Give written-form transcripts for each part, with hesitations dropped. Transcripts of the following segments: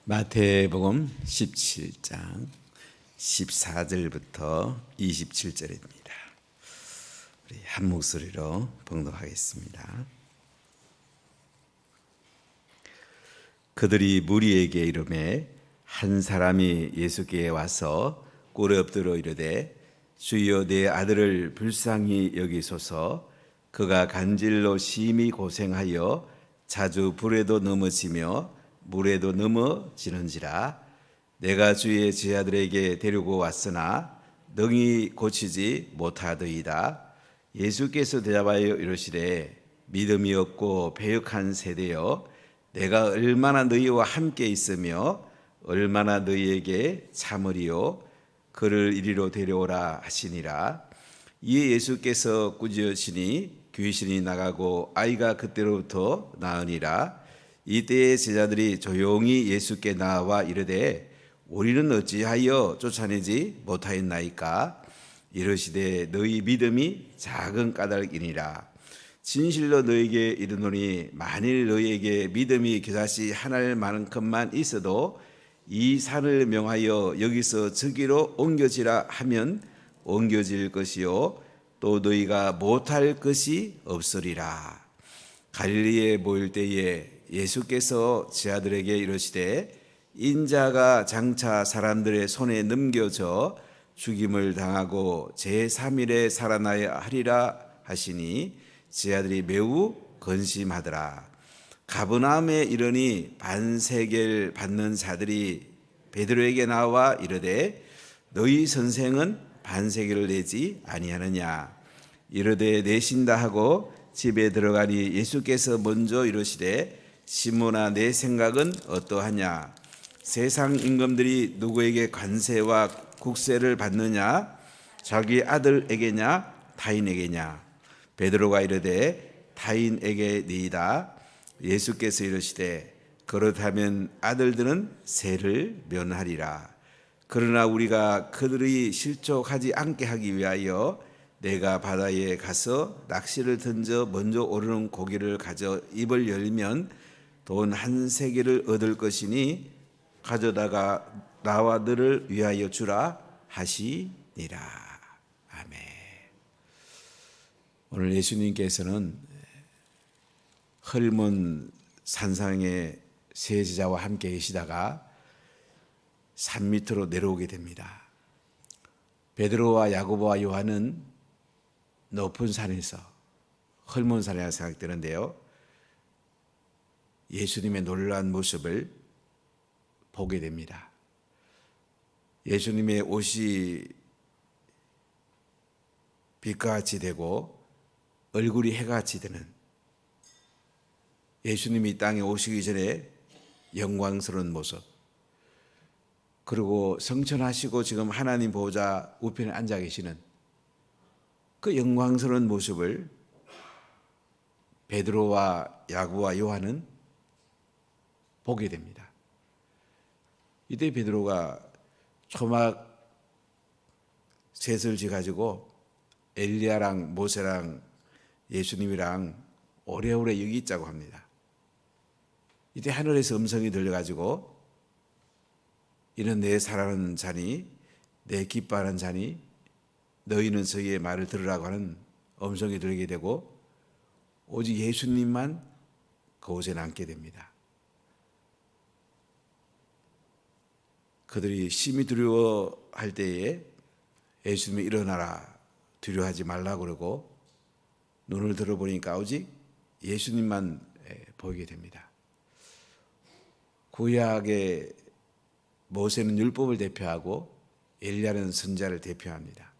마태복음 17장 14절부터 27절입니다. 우리 한 목소리로 봉독하겠습니다. 그들이 무리에게 이르매 한 사람이 예수께 와서 꿇어 엎드려 이르되 주여 내 아들을 불쌍히 여기소서. 그가 간질로 심히 고생하여 자주 불에도 넘어지며 물에도 넘어지는지라. 내가 주의 제자들에게 데리고 왔으나 능히 고치지 못하더이다. 예수께서 대답하여 이르시되 믿음이 없고 배역한 세대여, 내가 얼마나 너희와 함께 있으며 얼마나 너희에게 참으리요. 그를 이리로 데려오라 하시니라. 이에 예수께서 꾸짖으시니 귀신이 나가고 아이가 그때로부터 나으니라. 이때에 제자들이 조용히 예수께 나와 이르되 우리는 어찌하여 쫓아내지 못하였나이까? 이르시되 너희 믿음이 작은 까닭이니라. 진실로 너희에게 이르노니 만일 너희에게 믿음이 겨자씨 하나만큼만 있어도 이 산을 명하여 여기서 저기로 옮겨지라 하면 옮겨질 것이요 또 너희가 못할 것이 없으리라. 갈릴리에 모일 때에 예수께서 제자들에게 이르시되 인자가 장차 사람들의 손에 넘겨져 죽임을 당하고 제3일에 살아나야 하리라 하시니 제자들이 매우 근심하더라. 가버나움에 이르니 반세겔 받는 자들이 베드로에게 나와 이르되 너희 선생은 반세겔을 내지 아니하느냐? 이르되 내신다 하고 집에 들어가니 예수께서 먼저 이르시되 시몬아, 내 생각은 어떠하냐? 세상 임금들이 누구에게 관세와 국세를 받느냐? 자기 아들에게냐 타인에게냐? 베드로가 이르되 타인에게니이다. 예수께서 이르시되 그렇다면 아들들은 세를 면하리라. 그러나 우리가 그들이 실족하지 않게 하기 위하여 내가 바다에 가서 낚시를 던져 먼저 오르는 고기를 가져 입을 열면 돈 한 세겔을 얻을 것이니 가져다가 나와 너를 위하여 주라 하시니라. 아멘. 오늘 예수님께서는 헐몬 산상에 세 제자와 함께 계시다가 산 밑으로 내려오게 됩니다. 베드로와 야고보와 요한은 높은 산에서 헐몬산이라 생각되는데요, 예수님의 놀라운 모습을 보게 됩니다. 예수님의 옷이 빛과 같이 되고 얼굴이 해가 같이 되는, 예수님이 이 땅에 오시기 전에 영광스러운 모습, 그리고 성천하시고 지금 하나님 보호자 우편에 앉아 계시는 그 영광스러운 모습을 베드로와 야고보와 요한은 보게 됩니다. 이때 베드로가 초막 셋을 지가지고 엘리야랑 모세랑 예수님이랑 오래오래 여기 있자고 합니다. 이때 하늘에서 음성이 들려가지고 이는 내 사랑하는 자니 내 기뻐하는 자니 너희는 저희의 말을 들으라고 하는 음성이 들리게 되고 오직 예수님만 그곳에 남게 됩니다. 그들이 심히 두려워할 때에 예수님이 일어나라, 두려워하지 말라고 그러고 눈을 들어보니까 오직 예수님만 보이게 됩니다. 구약의 모세는 율법을 대표하고 엘리야는 선지자를 대표합니다.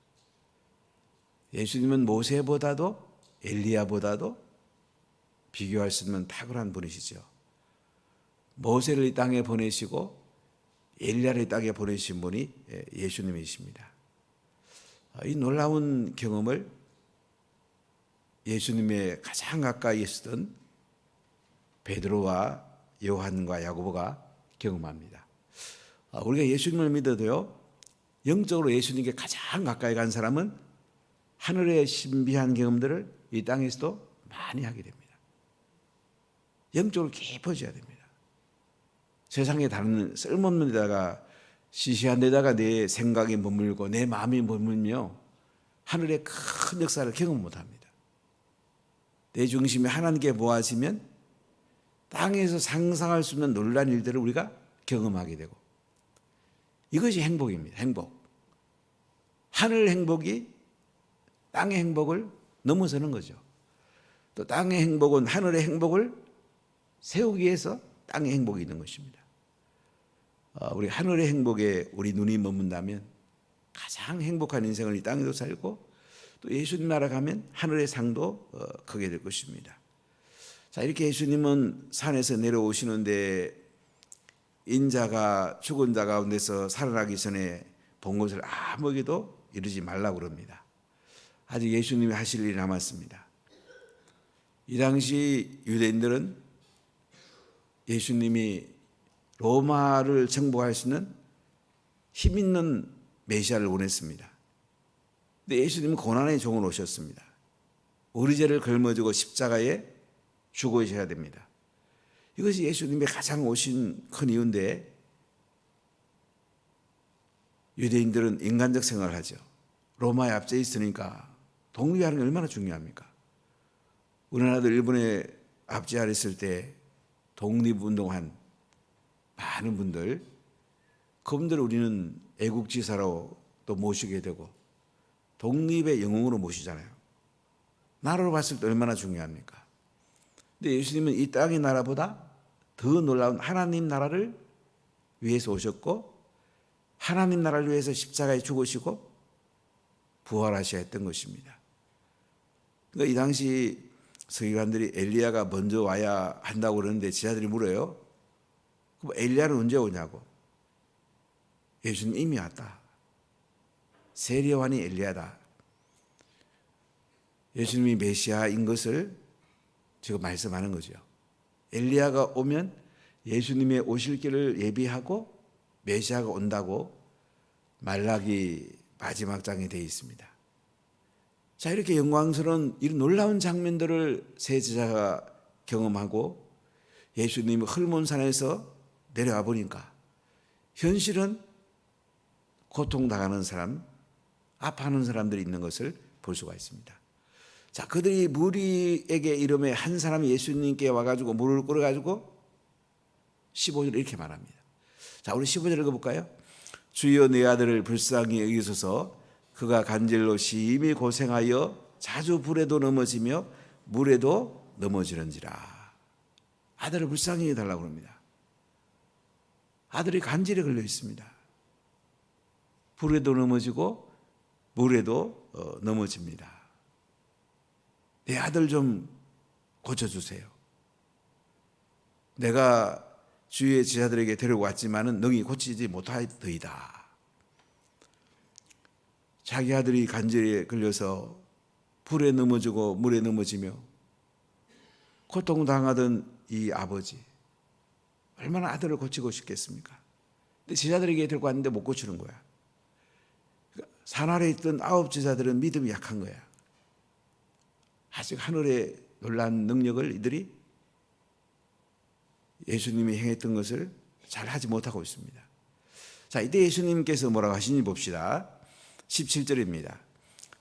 예수님은 모세보다도 엘리야보다도 비교할 수 없는 탁월한 분이시죠. 모세를 이 땅에 보내시고 엘리야를 이 땅에 보내신 분이 예수님이십니다. 이 놀라운 경험을 예수님의 가장 가까이 있었던 베드로와 요한과 야고보가 경험합니다. 우리가 예수님을 믿어도요, 영적으로 예수님께 가장 가까이 간 사람은 하늘의 신비한 경험들을 이 땅에서도 많이 하게 됩니다. 영적으로 깊어져야 됩니다. 세상에 다른 쓸모없는 데다가 시시한 데다가 내 생각이 머물고 내 마음이 머물며 하늘의 큰 역사를 경험 못합니다. 내 중심이 하나님께 모아지면 땅에서 상상할 수 없는 놀라운 일들을 우리가 경험하게 되고, 이것이 행복입니다. 행복. 하늘 행복이 땅의 행복을 넘어서는 거죠. 또 땅의 행복은 하늘의 행복을 세우기 위해서 땅의 행복이 있는 것입니다. 우리 하늘의 행복에 우리 눈이 머문다면 가장 행복한 인생을 이 땅에도 살고, 또 예수님 나라 가면 하늘의 상도 크게 될 것입니다. 자, 이렇게 예수님은 산에서 내려오시는데 인자가 죽은 자 가운데서 살아나기 전에 본 것을 아무에게도 이르지 말라고 그럽니다. 아직 예수님이 하실 일이 남았습니다. 이 당시 유대인들은 예수님이 로마를 정복할 수 있는 힘 있는 메시아를 원했습니다. 근데 예수님은 고난의 종으로 오셨습니다. 우리 죄를 걸머지고 십자가에 죽으셔야 됩니다. 이것이 예수님의 가장 오신 큰 이유인데, 유대인들은 인간적 생활을 하죠. 로마에 앞서 있으니까 독립하는 게 얼마나 중요합니까? 우리나라도 일본에 압제하랬을 때 독립운동한 많은 분들, 그분들을 우리는 애국지사로 또 모시게 되고 독립의 영웅으로 모시잖아요. 나라로 봤을 때 얼마나 중요합니까? 근데 예수님은 이 땅의 나라보다 더 놀라운 하나님 나라를 위해서 오셨고, 하나님 나라를 위해서 십자가에 죽으시고 부활하셔야 했던 것입니다. 그러니까 이 당시 서기관들이 엘리야가 먼저 와야 한다고 그러는데 지하들이 물어요. 그럼 엘리야는 언제 오냐고. 예수님 이미 왔다. 세례요한이 엘리야다. 예수님이 메시아인 것을 지금 말씀하는 거죠. 엘리야가 오면 예수님의 오실 길을 예비하고 메시아가 온다고 말라기 마지막 장에 되어 있습니다. 자, 이렇게 영광스러운 이런 놀라운 장면들을 세 제자가 경험하고 예수님이 헐몬산에서 내려와 보니까 현실은 고통당하는 사람, 아파하는 사람들이 있는 것을 볼 수가 있습니다. 자, 그들이 무리에게 이름에 한 사람이 예수님께 와가지고 물을 끓여가지고 15절 이렇게 말합니다. 자, 우리 15절 읽어볼까요? 주여 내 아들을 불쌍히 여기소서. 그가 간질로 심히 고생하여 자주 불에도 넘어지며 물에도 넘어지는지라. 아들을 불쌍히 해달라고 합니다. 아들이 간질에 걸려 있습니다. 불에도 넘어지고 물에도 넘어집니다. 내 아들 좀 고쳐주세요. 내가 주의 제자들에게 데려왔지만은 능히 고치지 못하더이다. 자기 아들이 간질에 걸려서 불에 넘어지고 물에 넘어지며 고통당하던 이 아버지, 얼마나 아들을 고치고 싶겠습니까? 근데 제자들에게 데리고 왔는데 못 고치는 거야. 산 아래에 있던 9 제자들은 믿음이 약한 거야. 아직 하늘의 놀라운 능력을 이들이 예수님이 행했던 것을 잘 하지 못하고 있습니다. 자, 이때 예수님께서 뭐라고 하시는지 봅시다. 17절입니다.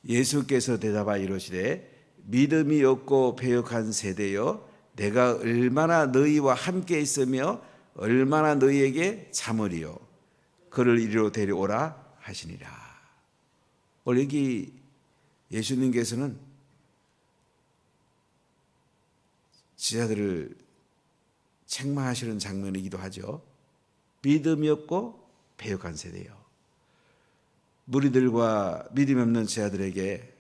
예수께서 대답하여 이르시되 믿음이 없고 패역한 세대여, 내가 얼마나 너희와 함께 있으며 얼마나 너희에게 참으리요. 그를 이리로 데려오라 하시니라. 오늘 여기 예수님께서는 제자들을 책망하시는 장면이기도 하죠. 믿음이 없고 패역한 세대요. 무리들과 믿음이 없는 제자들에게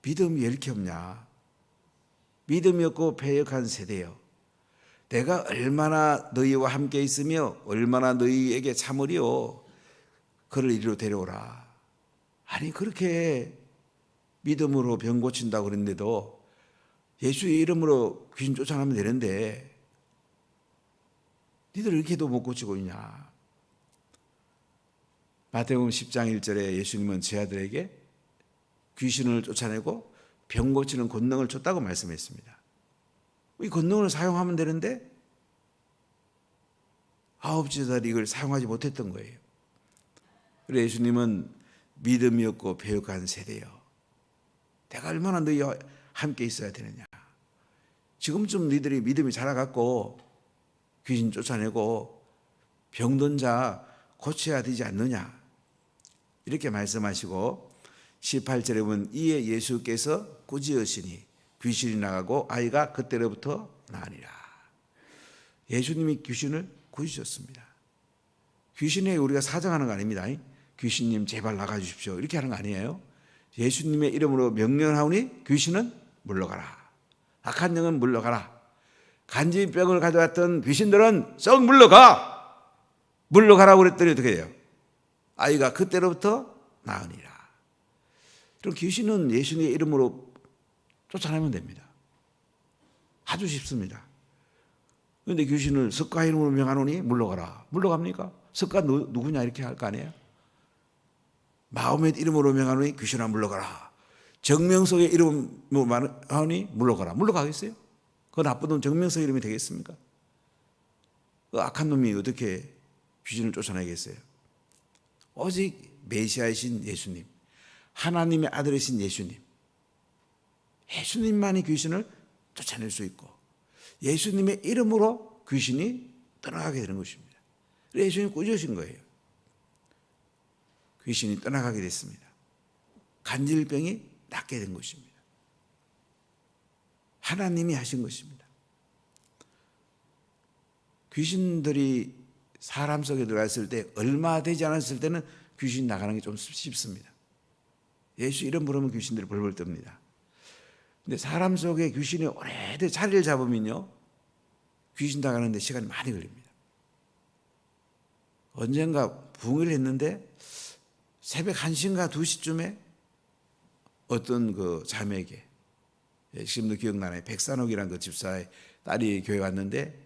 믿음이 왜 이렇게 없냐? 믿음이 없고 패역한 세대요. 내가 얼마나 너희와 함께 있으며 얼마나 너희에게 참으리요. 그를 이리로 데려오라. 아니, 그렇게 믿음으로 병 고친다고 그랬는데도 예수의 이름으로 귀신 쫓아가면 되는데 니들 이렇게도 못 고치고 있냐? 마태복음 10장 1절에 예수님은 제자들에게 귀신을 쫓아내고 병 고치는 권능을 줬다고 말씀했습니다. 이 권능을 사용하면 되는데 아홉지사들이 이걸 사용하지 못했던 거예요. 그래서 예수님은 믿음이 없고 배역한 세대요. 내가 얼마나 너희와 함께 있어야 되느냐. 지금쯤 너희들이 믿음이 자라갖고 귀신 쫓아내고 병든 자 고쳐야 되지 않느냐. 이렇게 말씀하시고 18절에 보면 이에 예수께서 꾸짖으시니 귀신이 나가고 아이가 그때로부터 나으니라. 예수님이 귀신을 꾸짖으셨습니다. 귀신에 우리가 사정하는 거 아닙니다. 귀신님 제발 나가주십시오 이렇게 하는 거 아니에요. 예수님의 이름으로 명령하오니 귀신은 물러가라. 악한 영은 물러가라. 간질병을 가져왔던 귀신들은 썩 물러가라고 그랬더니 어떻게 돼요? 아이가 그때로부터 나으니라. 그럼 귀신은 예수님의 이름으로 쫓아내면 됩니다. 아주 쉽습니다. 그런데 귀신을 석가 이름으로 명하노니 물러가라. 물러갑니까? 석가 누구냐 이렇게 할 거 아니에요? 마음의 이름으로 명하노니 귀신아 물러가라. 정명석의 이름으로 하니 물러가라. 물러가겠어요? 그 나쁜 놈 정명석 이름이 되겠습니까? 그 악한 놈이 어떻게 귀신을 쫓아내겠어요? 오직 메시아이신 예수님, 하나님의 아들이신 예수님만이 귀신을 쫓아낼 수 있고 예수님의 이름으로 귀신이 떠나가게 되는 것입니다. 그래서 예수님이 꾸짖으신 거예요. 귀신이 떠나가게 됐습니다. 간질병이 낫게 된 것입니다. 하나님이 하신 것입니다. 귀신들이 사람 속에 들어갔을 때 얼마 되지 않았을 때는 귀신 나가는 게 좀 쉽습니다. 예수 이름 부르면 귀신들이 벌벌 뜹니다. 근데 사람 속에 귀신이 오래된 자리를 잡으면요 귀신 나가는데 시간이 많이 걸립니다. 언젠가 부흥을 했는데 새벽 1시인가 2시쯤에 어떤 그 자매에게, 지금도 기억나네요. 백산옥이라는 그 집사의 딸이 교회 왔는데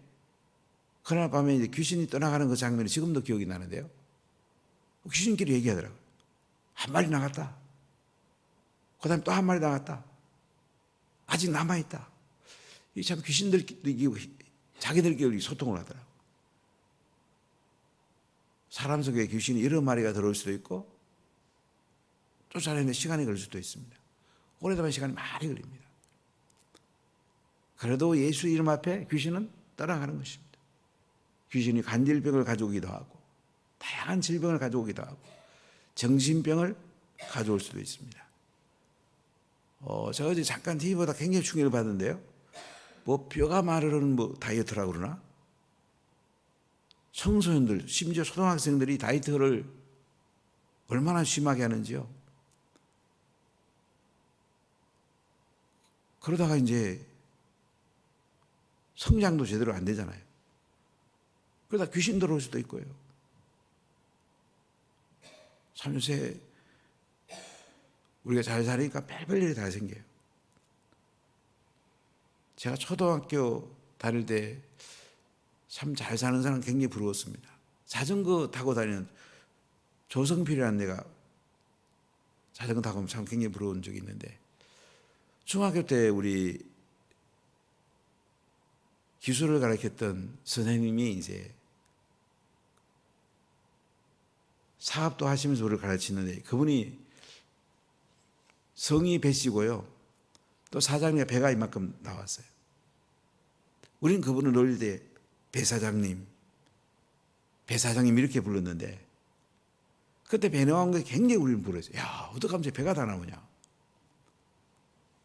그날 밤에 이제 귀신이 떠나가는 그 장면이 지금도 기억이 나는데요. 귀신끼리 얘기하더라고요. 한 마리 나갔다. 그 다음에 또 한 마리 나갔다. 아직 남아있다. 이 참 귀신들끼리 자기들끼리 소통을 하더라고요. 사람 속에 귀신이 여러 마리가 들어올 수도 있고 쫓아내는 시간이 걸릴 수도 있습니다. 오래되면 시간이 많이 걸립니다. 그래도 예수 이름 앞에 귀신은 떠나가는 것입니다. 귀신이 간질병을 가져오기도 하고 다양한 질병을 가져오기도 하고 정신병을 가져올 수도 있습니다. 제가 어제 잠깐 TV 보다 굉장히 충격을 받았는데요. 뭐 뼈가 마르는 뭐 다이어트라고 그러나? 청소년들, 심지어 초등학생들이 다이어트를 얼마나 심하게 하는지요. 그러다가 이제 성장도 제대로 안 되잖아요. 그러다 귀신 들어올 수도 있고요. 참 요새 우리가 잘 사니까 별별 일이 다 생겨요. 제가 초등학교 다닐 때 참 잘 사는 사람 굉장히 부러웠습니다. 자전거 타고 다니는 조성필이라는 애가 자전거 타고 참 굉장히 부러운 적이 있는데 중학교 때 우리 기술을 가르쳤던 선생님이 이제 사업도 하시면서 우리를 가르치는데 그분이 성이 배씨고요. 또 사장님의 배가 이만큼 나왔어요. 우리는 그분을 놀릴 때 배사장님 이렇게 불렀는데 그때 배 나온 게 굉장히 우리는 부러웠어요. 야, 어떻게 하면 배가 다 나오냐.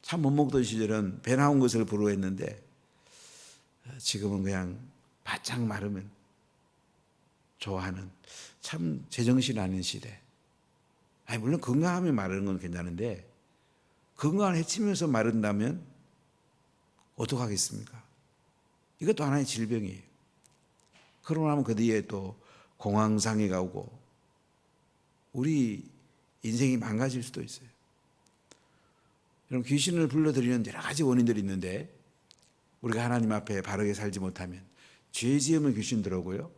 참 못 먹던 시절은 배 나온 것을 부러워했는데 지금은 그냥 바짝 마르면 좋아하는 참 제정신 아닌 시대. 아니 물론 건강하면 마르는 건 괜찮은데 건강을 해치면서 마른다면 어떡하겠습니까? 이것도 하나의 질병이에요. 그러고 나면 그 뒤에 또 공황장애가 오고 우리 인생이 망가질 수도 있어요. 여러분 귀신을 불러들이는 여러 가지 원인들이 있는데 우리가 하나님 앞에 바르게 살지 못하면 죄 지으면 귀신 들어오고요.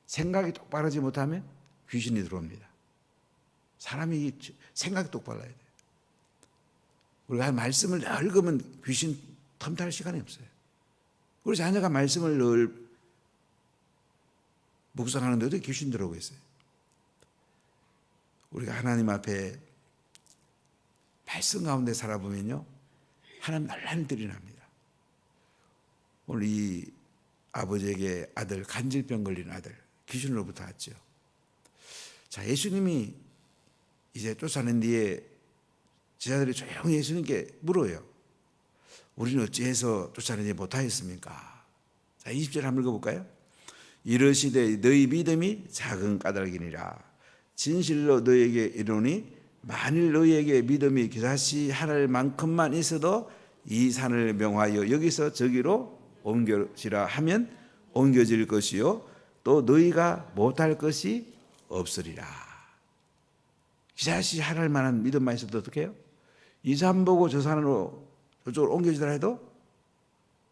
생각이 똑바르지 못하면 귀신이 들어옵니다. 사람이 생각이 똑바라야 돼요. 우리가 말씀을 늘 읽으면 귀신 텀탈 시간이 없어요. 우리 자녀가 말씀을 늘 묵상하는데도 귀신 들어오고 있어요. 우리가 하나님 앞에 말씀 가운데 살아보면요, 하나님 날라는 들이 납니다. 오늘 이 아버지에게 아들, 간질병 걸린 아들, 귀신으로부터 왔죠. 자, 예수님이 이제 쫓아낸 뒤에 제자들이 조용히 예수님께 물어요. 우리는 어찌해서 쫓아내지 못하였습니까? 자, 20절 한번 읽어볼까요? 이르시되 너희 믿음이 작은 까닭이니라. 진실로 너희에게 이르노니 만일 너희에게 믿음이 기사시 하늘 만큼만 있어도 이 산을 명하여 여기서 저기로 옮겨지라 하면 옮겨질 것이요 또 너희가 못할 것이 없으리라. 기사시 하늘 만한 믿음만 있어도 어떻게 해요? 이 산 보고 저 산으로 저쪽으로 옮겨지더라 해도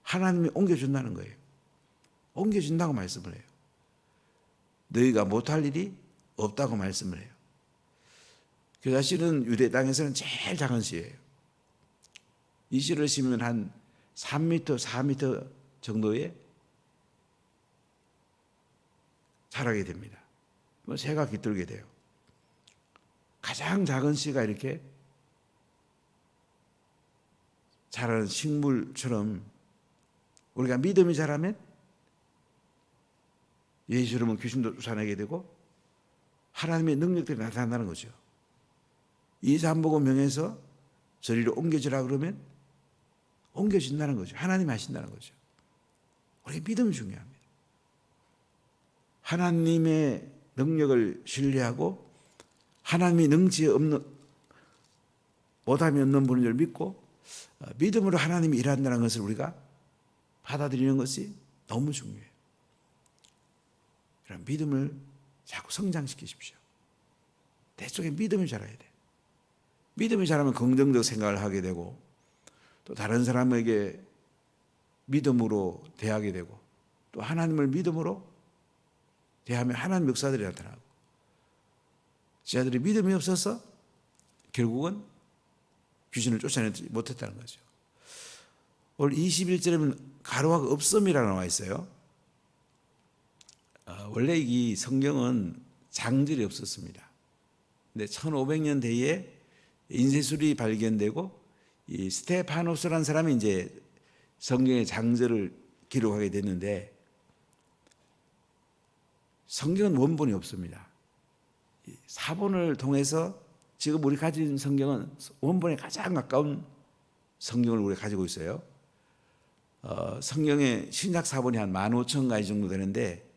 하나님이 옮겨준다는 거예요. 옮겨준다고 말씀을 해요. 너희가 못할 일이 없다고 말씀을 해요. 교사씨는 유대 땅에서는 제일 작은 씨예요. 이 씨를 심으면 한 3m, 4m 정도의 자라게 됩니다. 새가 깃들게 돼요. 가장 작은 씨가 이렇게 자라는 식물처럼 우리가 믿음이 자라면 예수 이름은 귀신도 쫓아내게 되고 하나님의 능력들이 나타난다는 거죠. 이 산 보고 명해서 저리로 옮겨지라 그러면 옮겨진다는 거죠. 하나님이 하신다는 거죠. 우리 믿음이 중요합니다. 하나님의 능력을 신뢰하고 하나님이 능치 없는 못함이 없는 분인 줄 믿고 믿음으로 하나님이 일한다는 것을 우리가 받아들이는 것이 너무 중요해요. 그런 믿음을 자꾸 성장시키십시오. 내 속에 믿음이 자라야 돼. 믿음이 자라면 긍정적 생각을 하게 되고 또 다른 사람에게 믿음으로 대하게 되고 또 하나님을 믿음으로 대하면 하나님 역사들이 나타나고 제자들이 믿음이 없어서 결국은 귀신을 쫓아내지 못했다는 거죠. 오늘 21절에는 가로하고 없음이라고 나와 있어요. 원래 이 성경은 장절이 없었습니다. 근데 1500년 뒤에 인쇄술이 발견되고 이 스테파노스라는 사람이 이제 성경의 장절을 기록하게 됐는데 성경은 원본이 없습니다. 사본을 통해서 지금 우리 가진 성경은 원본에 가장 가까운 성경을 우리가 가지고 있어요. 성경의 신약 사본이 한 15,000가지 정도 되는데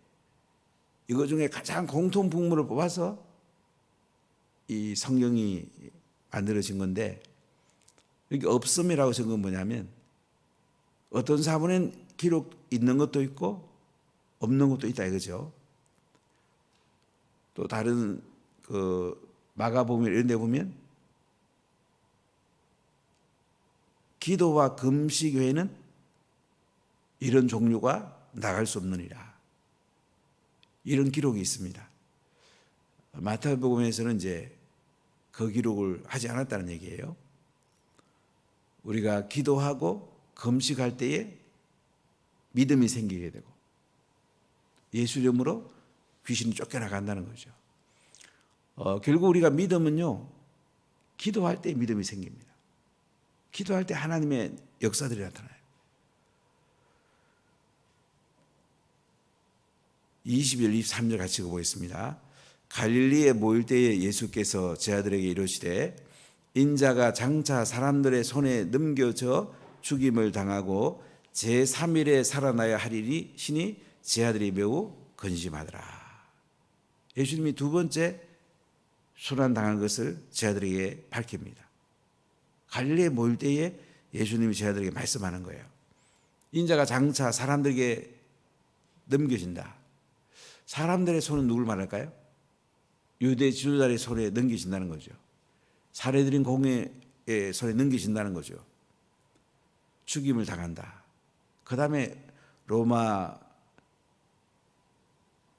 이거 중에 가장 공통분모를 뽑아서 이 성경이 만들어진 건데 여기 없음이라고 적은 건 뭐냐면 어떤 사본엔 기록 있는 것도 있고 없는 것도 있다 이거죠. 또 다른 마가복음 이런 데 보면 기도와 금식 외에는 이런 종류가 나갈 수 없느니라. 이런 기록이 있습니다. 마태복음에서는 이제 그 기록을 하지 않았다는 얘기예요. 우리가 기도하고 금식할 때에 믿음이 생기게 되고 예수 이름으로 귀신이 쫓겨나간다는 거죠. 결국 우리가 믿음은요, 기도할 때 믿음이 생깁니다. 기도할 때 하나님의 역사들이 나타나요. 20절, 23절 같이 읽어보겠습니다. 갈릴리에 모일 때에 예수께서 제자들에게 이르시되 인자가 장차 사람들의 손에 넘겨져 죽임을 당하고 제3일에 살아나야 하리니 시니 제자들이 매우 근심하더라. 예수님이 두 번째 순환당한 것을 제자들에게 밝힙니다. 갈릴리에 모일 때에 예수님이 제자들에게 말씀하는 거예요. 인자가 장차 사람들에게 넘겨진다. 사람들의 손은 누굴 말할까요? 유대 지도자의 손에 넘기신다는 거죠. 살해드린 공회의 손에 넘기신다는 거죠. 죽임을 당한다. 그 다음에 로마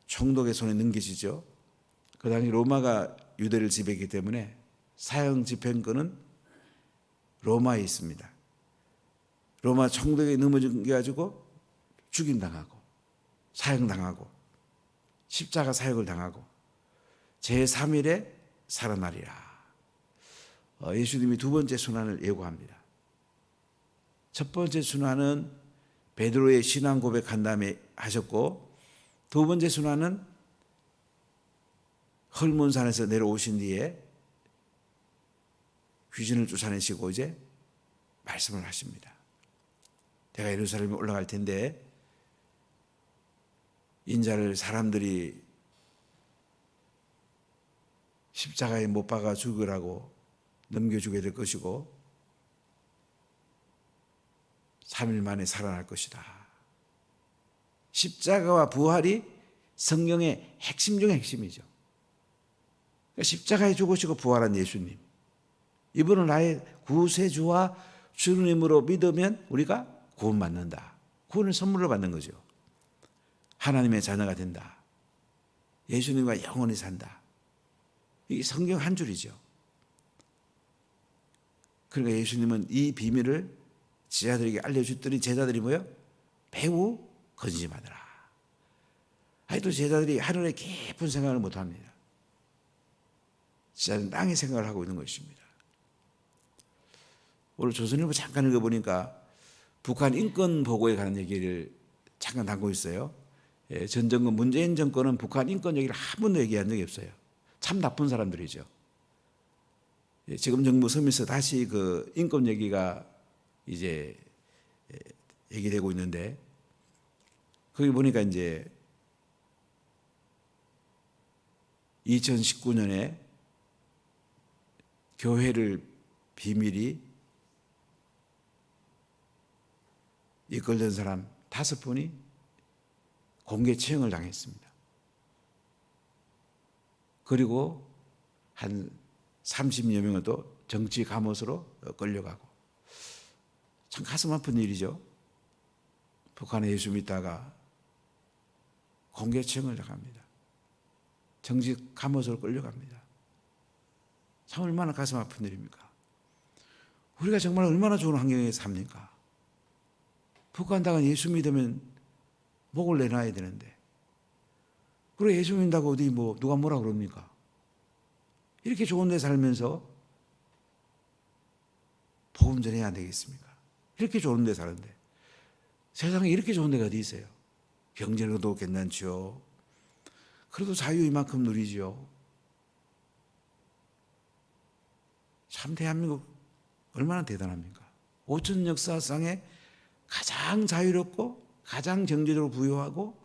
총독의 손에 넘기시죠. 그 당시 로마가 유대를 지배했기 때문에 사형 집행권은 로마에 있습니다. 로마 총독에 넘어가지고 죽임당하고 사형당하고 십자가 사역을 당하고 제3일에 살아나리라. 예수님이 두 번째 순환을 예고합니다. 첫 번째 순환은 베드로의 신앙 고백한 다음에 하셨고, 두 번째 순환은 헐몬산에서 내려오신 뒤에 귀신을 쫓아내시고 이제 말씀을 하십니다. 내가 예루살렘에 올라갈 텐데 인자를 사람들이 십자가에 못 박아 죽으라고 넘겨주게 될 것이고 3일 만에 살아날 것이다. 십자가와 부활이 성경의 핵심 중의 핵심이죠. 십자가에 죽으시고 부활한 예수님, 이분은 나의 구세주와 주님으로 믿으면 우리가 구원받는다. 구원을 선물로 받는 거죠. 하나님의 자녀가 된다. 예수님과 영원히 산다. 이게 성경 한 줄이죠. 그러니까 예수님은 이 비밀을 제자들에게 알려줬더니 제자들이 뭐요? 매우 근심하더라. 아직도 제자들이 하늘의 깊은 생각을 못합니다. 제자들은 땅의 생각을 하고 있는 것입니다. 오늘 조선일보 잠깐 읽어보니까 북한 인권 보고에 관한 얘기를 잠깐 담고 있어요. 전 정권 문재인 정권은 북한 인권 얘기를 한 번도 얘기한 적이 없어요. 참 나쁜 사람들이죠. 지금 정부 서면서 다시 그 인권 얘기가 이제 얘기되고 있는데, 거기 보니까 이제 2019년에 교회를 비밀이 이끌던 사람 5분이 공개 처형을 당했습니다. 그리고 한 30여 명은 또 정치 감옷으로 끌려가고, 참 가슴 아픈 일이죠. 북한에 예수 믿다가 공개 처형을 당합니다. 정치 감옷으로 끌려갑니다. 참 얼마나 가슴 아픈 일입니까? 우리가 정말 얼마나 좋은 환경에서 삽니까? 북한 당은 예수 믿으면 목을 내놔야 되는데, 그리고 예수 믿는다고 어디 뭐 누가 뭐라 그럽니까? 이렇게 좋은 데 살면서 복음 전해야 안 되겠습니까? 이렇게 좋은 데 사는데, 세상에 이렇게 좋은 데가 어디 있어요? 경제로도 괜찮죠. 그래도 자유 이만큼 누리죠. 참 대한민국 얼마나 대단합니까? 5천 역사상에 가장 자유롭고 가장 경제적으로 부유하고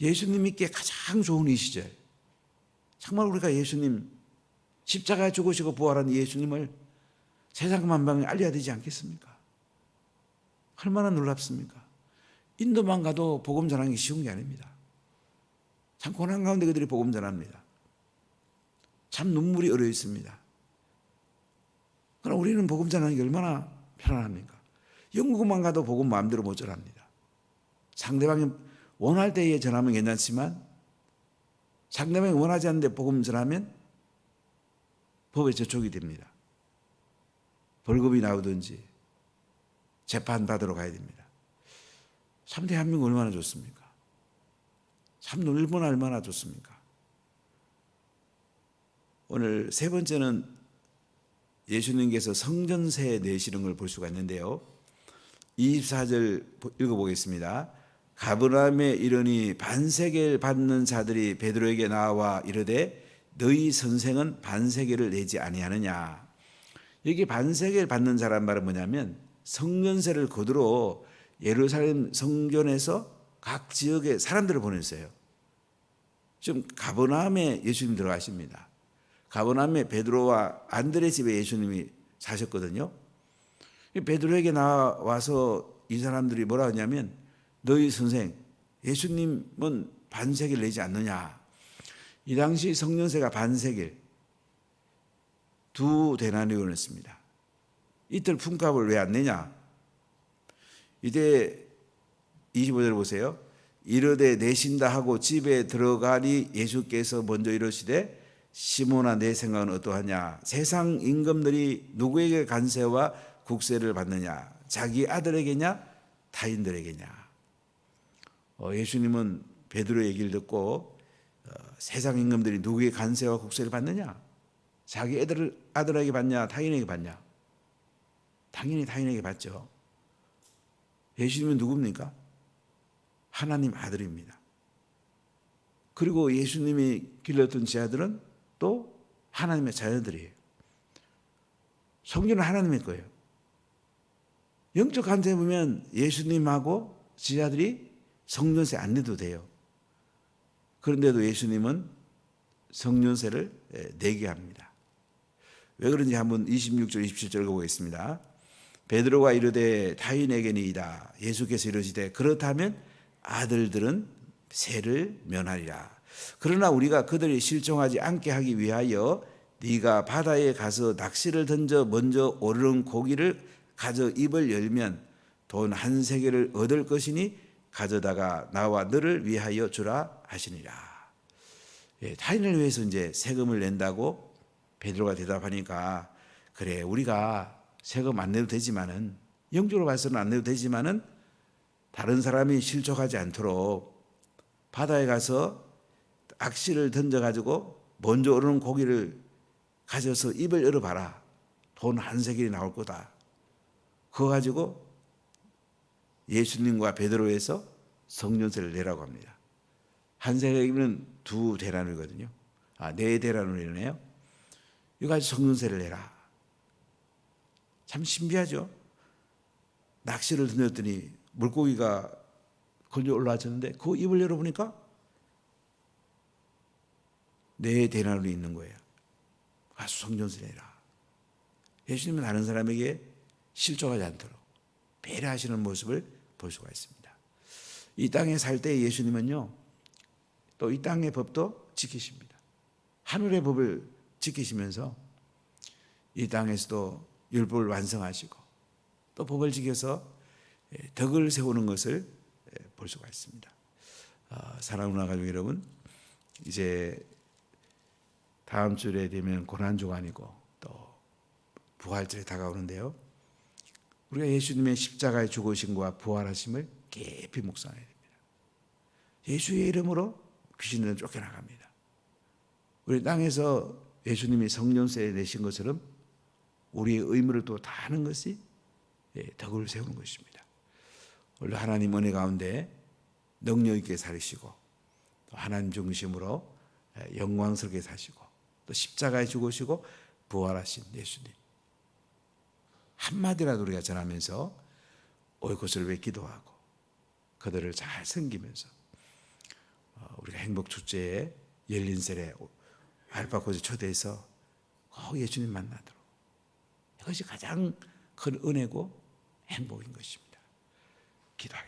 예수님 믿기에 가장 좋은 이 시절, 정말 우리가 예수님 십자가에 죽으시고 부활한 예수님을 세상 만방에 알려야 되지 않겠습니까? 얼마나 놀랍습니까? 인도만 가도 복음 전하는 게 쉬운 게 아닙니다. 참 고난 가운데 그들이 복음 전합니다. 참 눈물이 얼어 있습니다. 그러나 우리는 복음 전하는 게 얼마나 편안합니까? 영국만 가도 복음 마음대로 못 전합니다. 상대방이 원할 때에 전하면 괜찮지만 상대방이 원하지 않는데 복음 전하면 법에 저촉이 됩니다. 벌금이 나오든지 재판받으러 가야 됩니다. 참 대한민국 얼마나 좋습니까? 참 일본 얼마나 좋습니까? 오늘 세 번째는 예수님께서 성전세 내시는 걸 볼 수가 있는데요. 24절 읽어보겠습니다. 가버나움에 이르니 반세계를 받는 자들이 베드로에게 나와 이르되 너희 선생은 반세계를 내지 아니하느냐. 여기 반세계를 받는 자란 말은 뭐냐면 성전세를 거두러 예루살렘 성전에서 각 지역의 사람들을 보냈어요. 지금 가버나움에 예수님 들어가십니다. 가버나움에 베드로와 안드레 집에 예수님이 사셨거든요. 베드로에게 나와서 이 사람들이 뭐라 하냐면 너희 선생 예수님은 반세계를 내지 않느냐. 이 당시 성전세가 반세계 2데나리온이었습니다. 이틀 품값을 왜 안 내냐. 이때 25절 보세요. 이르되 내신다 하고 집에 들어가니 예수께서 먼저 이르시되 시몬아 내 생각은 어떠하냐. 세상 임금들이 누구에게 관세와 국세를 받느냐. 자기 아들에게냐 타인들에게냐. 예수님은 베드로 얘기를 듣고 세상 임금들이 누구의 관세와 국세를 받느냐? 자기 아들에게 받냐? 타인에게 받냐? 당연히 타인에게 받죠. 예수님은 누굽니까? 하나님 아들입니다. 그리고 예수님이 길렀던 제자들은 또 하나님의 자녀들이에요. 성전은 하나님의 거예요. 영적 관점에 보면 예수님하고 제자들이 성전세 안 내도 돼요. 그런데도 예수님은 성전세를 내게 합니다. 왜 그런지 한번 26절 27절 읽어보겠습니다. 베드로가 이르되 타인에게니이다. 예수께서 이르시되 그렇다면 아들들은 세를 면하리라. 그러나 우리가 그들이 실종하지 않게 하기 위하여 네가 바다에 가서 낚시를 던져 먼저 오르는 고기를 가져 입을 열면 돈 한 세겔을 얻을 것이니 가져다가 나와 너를 위하여 주라 하시니라. 타인을 위해서 이제 세금을 낸다고 베드로가 대답하니까 그래 우리가 세금 안 내도 되지만은 영적으로 봐서는 안 내도 되지만은 다른 사람이 실족하지 않도록 바다에 가서 낚시를 던져가지고 먼저 오르는 고기를 가져서 입을 열어봐라. 돈 한 세겔이 나올 거다. 그거 가지고 예수님과 베드로에서 성전세를 내라고 합니다. 한 세겔이면 2데나리온이거든요. 4데나리온이네요. 이거 가지고 성전세를 내라. 참 신비하죠. 낚시를 던졌더니 물고기가 건져 올라왔는데 그 입을 열어보니까 4데나리온이 있는 거예요. 가서 성전세 내라. 예수님은 다른 사람에게 실족하지 않도록 배려하시는 모습을 볼 수가 있습니다. 이 땅에 살 때 예수님은요, 또 이 땅의 법도 지키십니다. 하늘의 법을 지키시면서 이 땅에서도 율법을 완성하시고 또 법을 지켜서 덕을 세우는 것을 볼 수가 있습니다. 사랑하는 가족 여러분, 이제 다음 주에 되면 고난주간이고 또 부활절이 다가오는데요. 우리가 예수님의 십자가의 죽으심과 부활하심을 깊이 묵상해야 됩니다. 예수의 이름으로 귀신들은 쫓겨나갑니다. 우리 땅에서 예수님이 성전세 내신 것처럼 우리의 의무를 또 다하는 것이 덕을 세우는 것입니다. 원래 하나님 은혜 가운데 능력 있게 살으시고 또 하나님 중심으로 영광스럽게 사시고 또 십자가에 죽으시고 부활하신 예수님 한마디라도 우리가 전하면서 올 것을 위해 기도하고 그들을 잘 섬기면서 우리가 행복 축제에 열린 셀에 알파고즈 초대해서 꼭 예수님 만나도록 이것이 가장 큰 은혜고 행복인 것입니다. 기도하겠습니다.